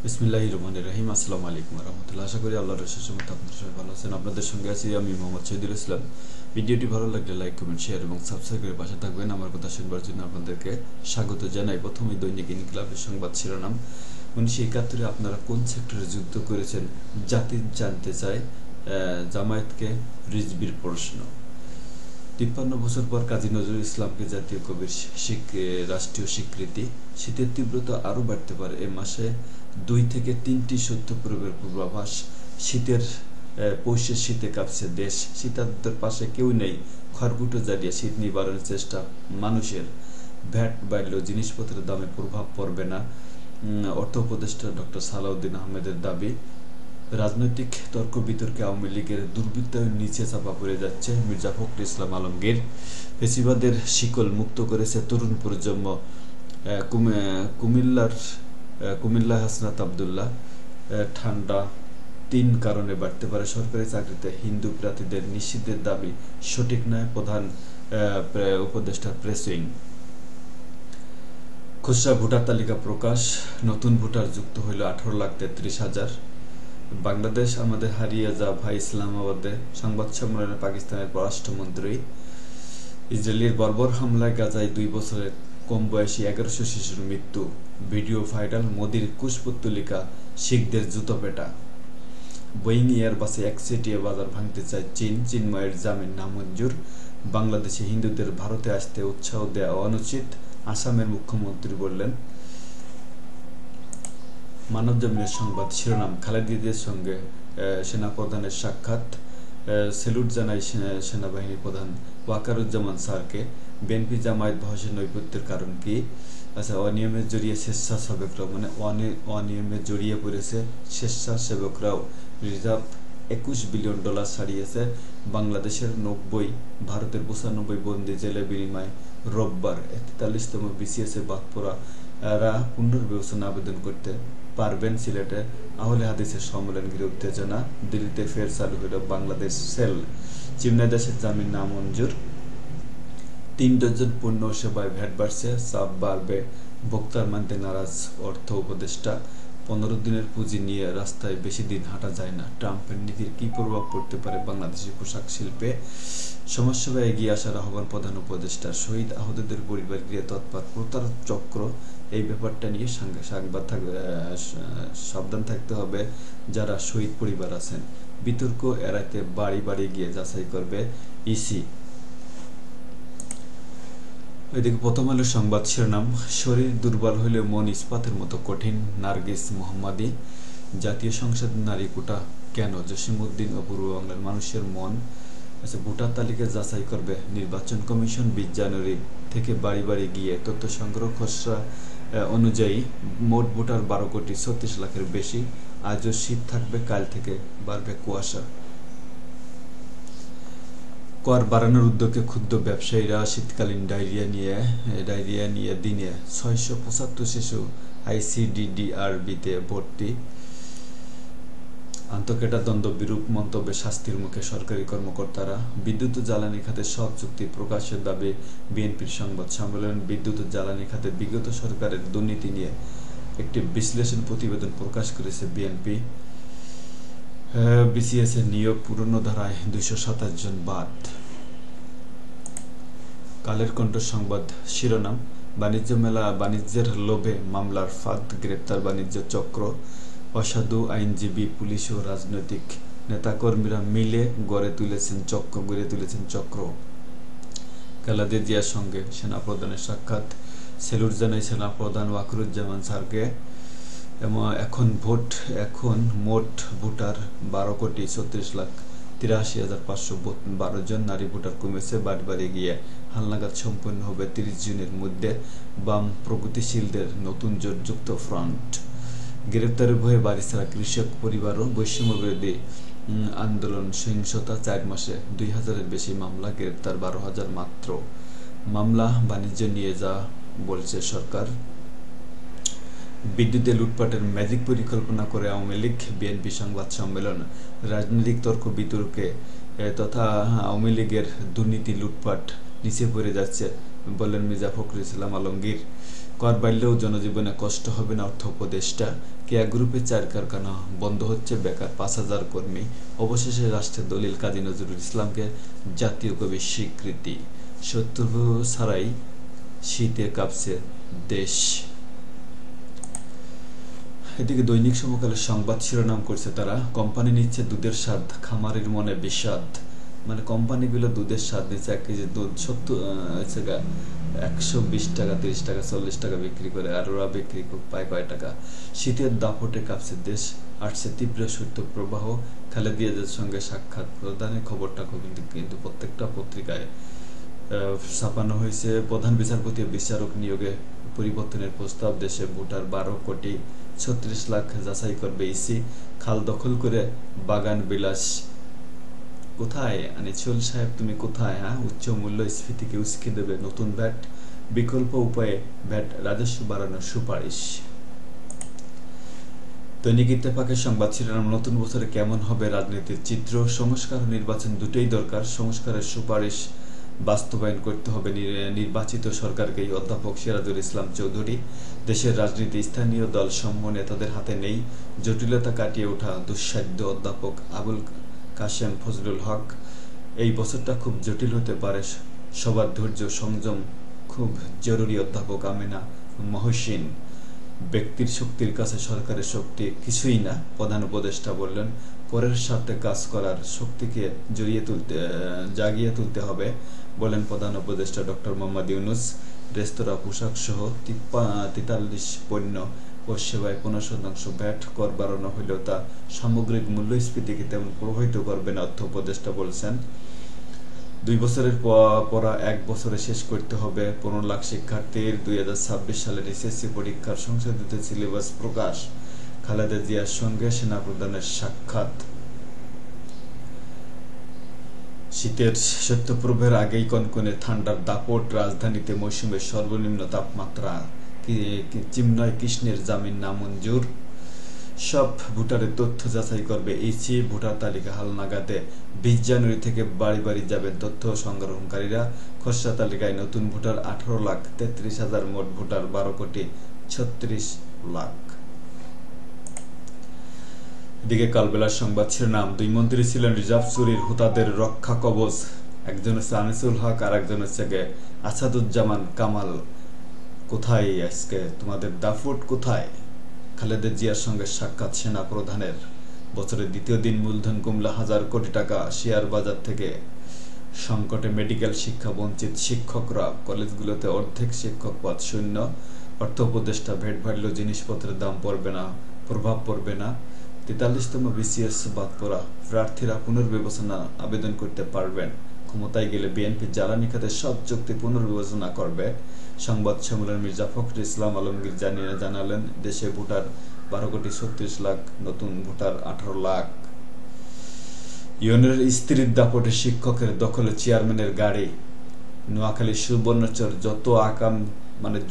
বিসমিল্লাহির রহমানির রহিম। আসসালামু আলাইকুম রহমতুল্লাহ। আশা করি আল্লাহর রহমতে আপনারা সবাই ভালো আছেন। আপনাদের সঙ্গে আছি আমি মোহাম্মদ শহীদুল ইসলাম। ভিডিওটি ভালো লাগলে লাইক, কমেন্ট, শেয়ার এবং সাবস্ক্রাইব করে পাশে থাকবেন। আমার কথা শুনবার জন্য আপনাদেরকে স্বাগত জানাই। প্রথমেই দৈনিক ইনকিলাবের সংবাদ শিরোনাম। 1971 আপনারা কোন সেক্টরে যুদ্ধ করেছেন জাতি জানতে চায়, জামায়াতকে রিজভির প্রশ্ন। 53 বছর পর কাজী নজরুল ইসলামকে জাতীয় কবির রাষ্ট্রীয় স্বীকৃতি। শীতের তীব্রতা আরও বাড়তে পারে। এ মাসে 2 থেকে 3টি শৈত্যপ্রবাহের পূর্বাভাস। পৌষের শীতে কাঁপছে দেশ। শীতার্তদের পাশে কেউ নেই। খড়কুটো জ্বালিয়ে শীত নিবারণের চেষ্টা মানুষের। ভ্যাট বাড়লেও জিনিসপত্রের দামে প্রভাব পড়বে না, অর্থ উপদেষ্টা ডক্টর সালাউদ্দিন আহমেদের দাবি। রাজনৈতিক তর্ক বিতর্কে আওয়ামী লীগের দুর্বৃত্তায়ন নিচে চাপা পড়ে যাচ্ছে মির্জা ফখরুল ইসলাম আলমগীর। ফেসিবাদের শিকল মুক্ত করেছে তরুণ প্রজন্ম। কুমিল্লা হাসনাত আবদুল্লাহ। ঠান্ডা 3 কারণে বাড়তে পারে। সরকারি চাকরিতে হিন্দু প্রার্থীদের নিষিদ্ধের দাবি সঠিক নয়, প্রধান উপদেষ্টার প্রেস উইং। খুচরা ভোটার তালিকা প্রকাশ। নতুন ভোটার যুক্ত হইল 18,33,000। বাংলাদেশ আমাদের হারিয়ে যা ভাই। ইসলামাবাদে সংবাদ সম্মেলনে পাকিস্তানের পররাষ্ট্রমন্ত্রী। ইসরায়েলের বর্বর হামলায় গাজায় 2 বছরের কম বয়সী 1100 শিশুর মৃত্যু। Video viral. মোদির কুশপুত্তলিকা শিখদের জুতো পেটা। বোয়িং এয়ারবাসে একচেটিয়া বাজার ভাঙতে চায় চীন। চিন্ময়ের জামিন নামঞ্জুর। বাংলাদেশে হিন্দুদের ভারতে আসতে উৎসাহ দেওয়া অনুচিত, আসামের মুখ্যমন্ত্রী বললেন। মানবজমিনের সংবাদ শিরোনাম। খালেদাদের সঙ্গে সেনাপ্রধানের সাক্ষাৎ। স্যালুট জানাই সেনাবাহিনী প্রধান ওয়াকারুজ্জামান স্যারকে। বিএনপি জামায়াত বহসের নৈপথ্যের কারণ কি? আচ্ছা, অনিয়মে জড়িয়ে স্বেচ্ছাসেবকরাও, অনিয়মে জড়িয়ে পড়েছে স্বেচ্ছাসেবকরাও। রিজার্ভ $21 বিলিয়ন ছাড়িয়েছে বাংলাদেশের 90, ভারতের 95 বন্দি জেলে বিনিময় রোববার 43তম বিসিএসে বাদ পড়ারা পুনর্বিবেচনা আবেদন করতে পারবেন। সিলেটে আহলে হাদিসের সম্মেলন ঘিরে উত্তেজনা। দিল্লিতে ফের চালু হল বাংলাদেশ সেল। চিমনাদাসের জামিন নামঞ্জুর। 3 ডজন পণ্য সেবায় ভ্যাট বাড়ছে, চাপ বাড়বে, ভোক্তার মানতে নারাজ অর্থ উপদেষ্টা। 15 দিনের পুঁজি নিয়ে রাস্তায় বেশি দিন হাঁটা যায় না। ট্রাম্পের নীতির কী প্রভাব পড়তে পারে বাংলাদেশি পোশাক শিল্পে? সমাজসেবায় এগিয়ে আসার আহ্বান প্রধান উপদেষ্টা। শহীদ আহতদের পরিবার গিয়ে তৎপর প্রতারক চক্র। এই ব্যাপারটা নিয়ে সাবধান থাকতে হবে যারা শহীদ পরিবার আছেন। বিতর্ক এড়াতে বাড়ি বাড়ি গিয়ে যাচাই করবে ইসি। এদিকে প্রথম আলোর সংবাদ শিরোনাম। শরীর দুর্বল হলেও মন ইস্পাতের মতো কঠিন, নার্গিস মোহাম্মদী। জাতীয় সংসদের নারী কোটা কেন? জসিমউদ্দিন ও পূর্ব বাংলার মানুষের মন। ভোটার তালিকা যাচাই করবে নির্বাচন কমিশন। 20 জানুয়ারি থেকে বাড়ি বাড়ি গিয়ে তথ্য সংগ্রহ। খসড়া অনুযায়ী মোট ভোটার 12,36,00,000-এর বেশি। আজও শীত থাকবে, কাল থেকে বাড়বে কুয়াশা। কর বাড়ানোর উদ্যোগে ক্ষুব্ধ ব্যবসায়ীরা। শীতকালীন ডায়রিয়া নিয়ে দিনে 675 শিশু আইসিডিডিআরবিতে ভর্তি। আন্তঃকেটা দ্বন্দ্ব বিরূপ মন্তব্যে শাস্তির মুখে সরকারি কর্মকর্তারা। বিদ্যুৎ ও জ্বালানি খাতে সব চুক্তি প্রকাশের দাবি বিএনপির সংবাদ সম্মেলন। বিদ্যুৎ ও জ্বালানি খাতে বিগত সরকারের দুর্নীতি নিয়ে একটি বিশ্লেষণ প্রতিবেদন প্রকাশ করেছে বিএনপি। বিসিএস এর নিয়োগ পুরনো ধারায় 227 জন বাদ। কালের কণ্ঠ সংবাদ শিরোনাম। বাণিজ্য মেলা বাণিজ্যের লোভে মামলার ফাঁদ, গ্রেপ্তার বাণিজ্য চক্র। অসাধু আইনজীবী, পুলিশ ও রাজনৈতিক নেতাকর্মীরা মিলে গড়ে তুলেছেন চক্র। খালেদা জিয়ার সঙ্গে সেনাপ্রধানের সাক্ষাৎ। স্যালুট জানাই সেনাপ্রধান ওয়াকারুজ্জামান স্যারকে। এখন মোট ভোটার 12,36,83,512 জন। নারী ভোটার কমেছে। বাড়ি বাড়ি গিয়ে হালনাগাদ সম্পন্ন হবে 30 জুনের মধ্যে। বাম প্রগতিশীলদের নতুন জোট যুক্ত ফ্রন্ট। গ্রেপ্তারের ভয়ে বাড়ি ছাড়া কৃষক পরিবারও। বৈষম্যবিরোধী আন্দোলন সহিংসতা। 4 মাসে 2,000-এর বেশি মামলা, গ্রেপ্তার 12,000 মাত্র। মামলা বাণিজ্য নিয়ে যা বলছে সরকার। বিদ্যুতে লুটপাটের ম্যাজিক পরিকল্পনা করে আওয়ামী লীগ। বিএনপি সংবাদ সম্মেলন। রাজনৈতিক তর্ক বিতর্কে তথা আওয়ামী লীগের দুর্নীতি লুটপাট নিচে পড়ে যাচ্ছে বললেন মির্জা ফখরুল ইসলাম আলমগীর। কর বাড়লেও জনজীবনে কষ্ট হবে না, অর্থ উপদেষ্টা। কেয়া গ্রুপের 4 কারখানা বন্ধ হচ্ছে, বেকার 5,000 কর্মী। অবশেষে রাষ্ট্রের দলিল কাজী নজরুল ইসলামকে জাতীয় কবির স্বীকৃতি। শত্রু ছাড়াই শীতে কাঁপছে দেশ। এদিকে দৈনিক সমকালের সংবাদ শিরোনাম করছে তারা, কোম্পানি নিচ্ছে দুধের স্বাদ, খামারের মনে বিষাদ। মানে কোম্পানিগুলো দুধের স্বাদ নিচ্ছে, 1 কেজি দুধ 120 টাকা, 30 টাকা, 40 টাকা বিক্রি করে, আর ওরা বিক্রি পায় কয় টাকা। শীতের দাপটে কাঁপছে দেশ, আসছে তীব্র শৈত্য প্রবাহ। খালেদা জিয়ার সঙ্গে সাক্ষাৎ প্রদানের খবরটা কিন্তু প্রত্যেকটা পত্রিকায় ছাপানো হয়েছে। প্রধান বিচারপতি ও বিচারক নিয়োগে পরিবর্তনের প্রস্তাব, দেশে ভোটার 12,36,00,000 যাচাই করবে ইসি। খাল দখল করে বাগান বিলাস কোথায়? আনিসুল সাহেব তুমি কোথায়? উচ্চ মূল্যস্ফীতিকে উস্কে দেবে নতুন ভ্যাট, বিকল্প উপায়ে ভ্যাট রাজস্ব বাড়ানোর সুপারিশ। দৈনিক ইত্তেফাকের সংবাদ শিরোনাম, নতুন বছরে কেমন হবে রাজনীতির চিত্র, সংস্কার ও নির্বাচন দুটোই দরকার, সংস্কারের সুপারিশ বাস্তবায়ন করতে হবে নির্বাচিত সরকারকেই। অধ্যাপক সিরাজুল ইসলাম চৌধুরী, দেশের রাজনীতি স্থানীয় দল সমূহ নেতাদের হাতে নেই, জটিলতা কাটিয়ে ওঠা দুঃসাধ্য। অধ্যাপক আবুল কাশেম ফজলুল হক, এই বছরটা খুব জটিল হতে পারে, সবার ধৈর্য সংযম খুব জরুরি। অধ্যাপক আমেনা মহসিন, ব্যক্তির শক্তির কাছে সরকারের শক্তি কিছুই না, প্রধান উপদেষ্টা বললেন। পরের স্বার্থে কাজ করার শক্তিকে জাগিয়ে তুলতে হবে বলেন প্রধান উপদেষ্টা ডক্টর মোহাম্মদ ইউনূস। রেস্তোরাঁ, পোশাক সহ 43 পণ্য ও সেবায় 15% ভ্যাট কর বাড়ানো হলেও তা সামগ্রিক মূল্যস্ফীতিকে তেমন প্রভাবিত করবে না, অর্থ উপদেষ্টা বলছেন। 2 বছরের পড়া 1 বছরে শেষ করতে হবে 15 লাখ শিক্ষার্থীর। 2026 সালের এসএসসি পরীক্ষার সংশোধিত সিলেবাস প্রকাশ। খালেদা জিয়ার সঙ্গে সেনাপ্রধানের সাক্ষাৎ। শীতের শৈত্যপ্রবাহের আগেই কনকনে ঠান্ডার দাপট, রাজধানীতে মৌসুমের সর্বনিম্ন তাপমাত্রা। চিমনয় কৃষ্ণের জামিন নামঞ্জুর। সব ভোটারের তথ্য যাচাই করবে ইসি। ভোটার তালিকা হালনাগাদে 20 জানুয়ারি থেকে বাড়ি বাড়ি যাবেন তথ্য সংগ্রহকারীরা। খসড়া তালিকায় নতুন ভোটার 18,33,000, মোট ভোটার 12,36,00,000। এদিকে কালবেলার সংবাদ শিরোনাম, 2 মন্ত্রী ছিলেন রিজার্ভ চুরির হুতাদের রক্ষা কবচ। একজন হচ্ছে আনিসুল হক আর একজন হচ্ছে আসাদুজ্জামান কামাল। কোথায় আজকে তোমাদের দাফট কোথায়? খালেদা জিয়ার সঙ্গে সাক্ষাৎ সেনা প্রধানের। বছরের দ্বিতীয় দিন মূলধন কমলা 1000 কোটি টাকা। শেয়ার বাজার থেকে সংকটে মেডিকেল শিক্ষা বঞ্চিত শিক্ষকরা। কলেজগুলোতে অর্ধেক শিক্ষক পদ শূন্য। অর্থ উপদেষ্টা, ভ্যাট বাড়লেও জিনিসপত্রের দাম প্রভাব পড়বে না। 43তম বিসিএস বাদ পড়া প্রার্থীরা পুনর্বিবেচনা আবেদন করতে পারবেন। ক্ষমতায় গেলে বিএনপি জ্বালানি খাতে সব চুক্তি পুনর্বিবেচনা করবে। সংবাদ সম্মেলনে মির্জা ফখরুল ইসলাম আলমগীর জানালেন, দেশে ভোটার 12,36,00,000, নতুন ভোটার 18 লাখ। ইউনিয়নের স্ত্রীর দাপটে শিক্ষকের দখলে চেয়ারম্যানের গাড়ি। নোয়াখালীর সুবর্ণচর,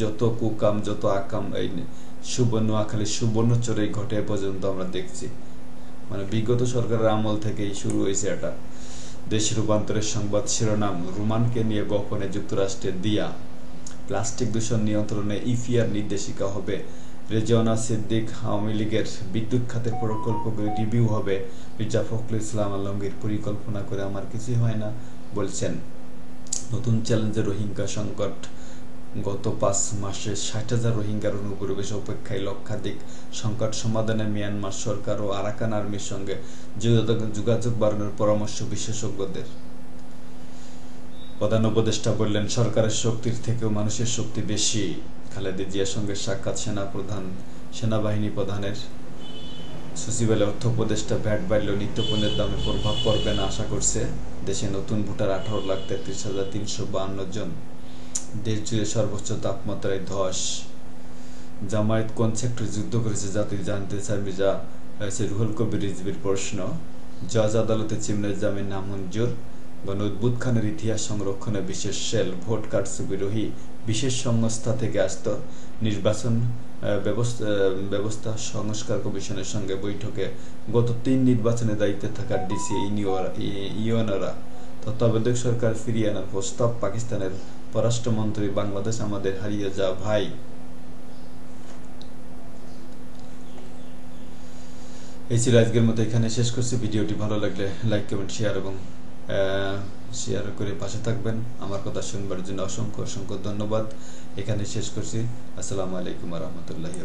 যত কুকাম যত আকাম এই নোয়াখালীর সুবর্ণচরেই ঘটে পর্যন্ত আমরা দেখছি। বিগত সরকারের আমল থেকেই শুরু হয়েছে এটা। দেশ রূপান্তরের সংবাদ শিরোনাম, রোমানকে নিয়ে গোপনে যুক্তরাষ্ট্রের দিয়া। প্লাস্টিক দূষণ নিয়ন্ত্রণে ইফিআর নির্দেশিকা হবে। রেজওয়ানা সিদ্দিক, আওয়ামী লীগের বিদ্যুৎ খাতের প্রকল্পগুলি রিভিউ হবে। মির্জা ফখরুল ইসলাম আলমগীর, পরিকল্পনা করে আমার কিছুই হয় না বলছেন। নতুন চ্যালেঞ্জে রোহিঙ্গা সংকট। গত 5 মাসে 60,000 রোহিঙ্গার অনুপ্রবেশ অপেক্ষায় লক্ষাধিক। সংকট সমাধানে মিয়ানমার সরকার ও আরাকান আর্মির সঙ্গে যোগাযোগ বাড়ানোর পরামর্শ বিশেষজ্ঞদের। প্রধান উপদেষ্টা বললেন, সরকারের শক্তির থেকেও মানুষের শক্তি বেশি। খালেদা জিয়ার সঙ্গে সাক্ষাৎ সেনাবাহিনী প্রধানের। সচিবালয় অর্থ উপদেষ্টা, ভ্যাট বাড়লেও নিত্যপণ্যের দামে প্রভাব পড়বে না আশা করছে। দেশে নতুন ভোটার 18,33,352 জন। দেশ জুড়ে সর্বোচ্চ তাপমাত্রায় ধস। জামায়াত কোন সেক্টরে যুদ্ধ করেছে জাতি জানতে চায় মির্জা রুহুল কবির রিজভির প্রশ্ন। জজ আদালতে চিমনের জামিন নামঞ্জুর। গণ-উদ্বোধ খানের ইতিহাস সংরক্ষণে বিশেষ সেল। ভোট কারচুপি বিরোধী বিশেষ সংস্থা থেকে আসত। নির্বাচন ব্যবস্থা সংস্কার কমিশনের সঙ্গে বৈঠকে গত 3 নির্বাচনে দায়িত্বে থাকা ডিসি ইউএনরা। তত্ত্বাবধায়ক সরকার ফিরিয়ে আনার প্রস্তাব। পাকিস্তানের পররাষ্ট্রমন্ত্রী, বাংলাদেশ আমাদের হারিয়ে যা ভাই। এই ছিল আজকের মতো, এখানে শেষ করছি। ভিডিওটি ভালো লাগলে লাইক, কমেন্ট, শেয়ার এবং শেয়ার করে পাশে থাকবেন। আমার কথা শুনবার জন্য অসংখ্য অসংখ্য ধন্যবাদ। এখানে শেষ করছি। আসসালামু আলাইকুম ওয়া রাহমাতুল্লাহি।